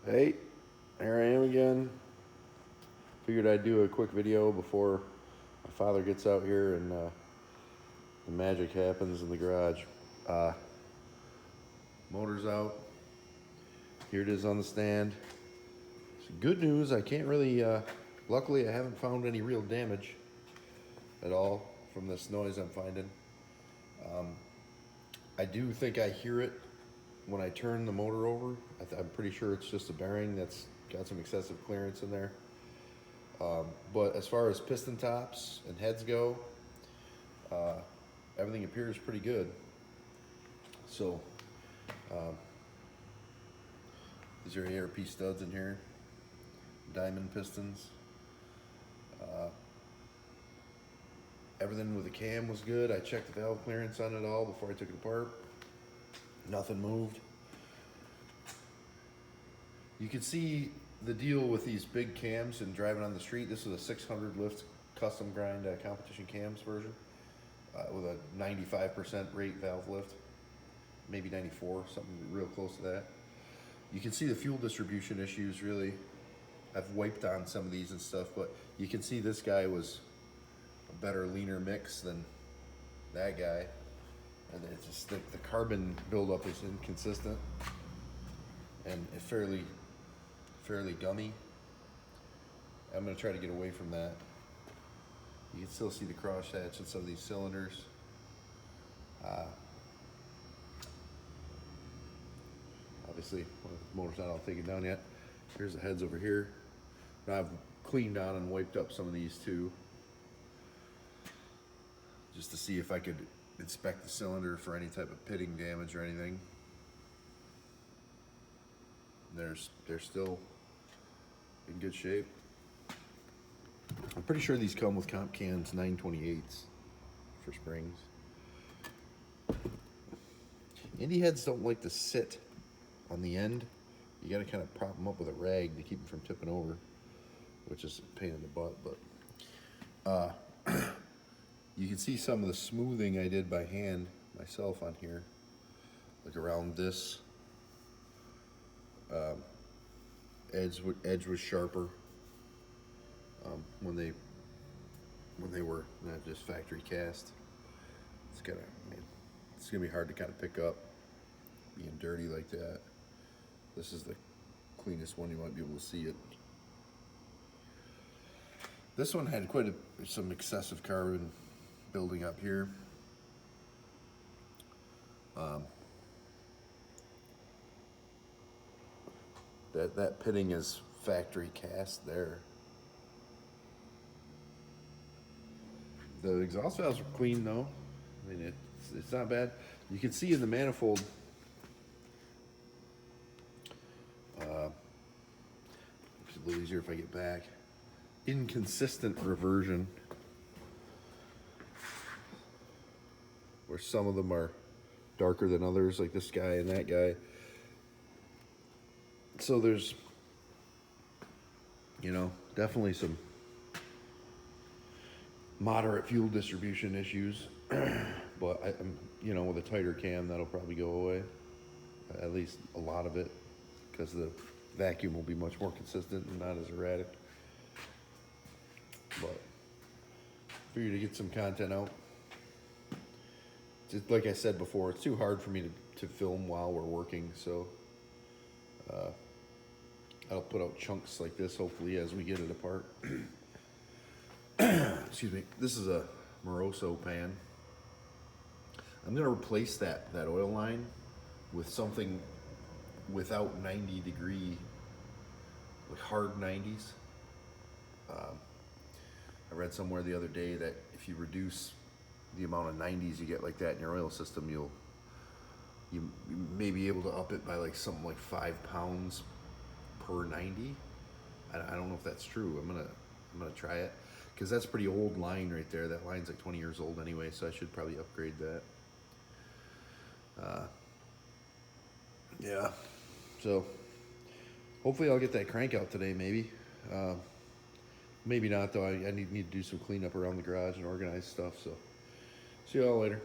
Hey, here I am again. Figured I'd do a quick video before my father gets out here and the magic happens in the garage. Motor's out. Here it is on the stand. So good news, I can't really, luckily I haven't found any real damage at all from this noise I'm finding. I do think I hear it when I turn the motor over. I'm pretty sure it's just a bearing that's got some excessive clearance in there. But as far as piston tops and heads go, everything appears pretty good. So these are ARP studs in here, diamond pistons. Everything with the cam was good. I checked the valve clearance on it all before I took it apart. Nothing moved. You can see the deal with these big cams and driving on the street. This is a 600 lift custom grind competition cams version with a 95% rate valve lift, maybe 94, something real close to that. You can see the fuel distribution issues really. I've wiped on some of these and stuff, but you can see this guy was a better, leaner mix than that guy. And it's just the carbon buildup is inconsistent and fairly gummy. I'm gonna try to get away from that. You can still see the cross hatch in some of these cylinders. Obviously, well, the motor's not all taken down yet. Here's the heads over here. Now I've cleaned on and wiped up some of these too, just to see if I could inspect the cylinder for any type of pitting damage or anything. They're still in good shape. I'm pretty sure these come with comp cans 928s for springs. Indy heads don't like to sit on the end. You gotta kind of prop them up with a rag to keep them from tipping over, which is a pain in the butt, but you can see some of the smoothing I did by hand myself on here, like around this. Edge was sharper when they were not just factory cast. It's gonna be hard to kind of pick up being dirty like that. This is the cleanest one you might be able to see it. This one had some excessive carbon building up here. That pitting is factory cast there. The exhaust valves are clean though. I mean, it's not bad. You can see in the manifold, it's a little easier if I get back, inconsistent reversion, where some of them are darker than others, like this guy and that guy. So there's, definitely some moderate fuel distribution issues, but with a tighter cam, that'll probably go away, at least a lot of it, because the vacuum will be much more consistent and not as erratic. But for you to get some content out, just like I said before, it's too hard for me to film while we're working, so I'll put out chunks like this hopefully as we get it apart. Excuse me. This is a Moroso pan. I'm gonna replace that oil line with something without 90 degree, like hard 90s. I read somewhere the other day that if you reduce the amount of 90s you get like that in your oil system, you may be able to up it by like something like 5 pounds per 90. I don't know if that's true. I'm gonna try it, because that's a pretty old line right there. That line's like 20 years old anyway, so I should probably upgrade that. Yeah, so hopefully I'll get that crank out today, maybe. Maybe not though. I need to do some cleanup around the garage and organize stuff, so see y'all later.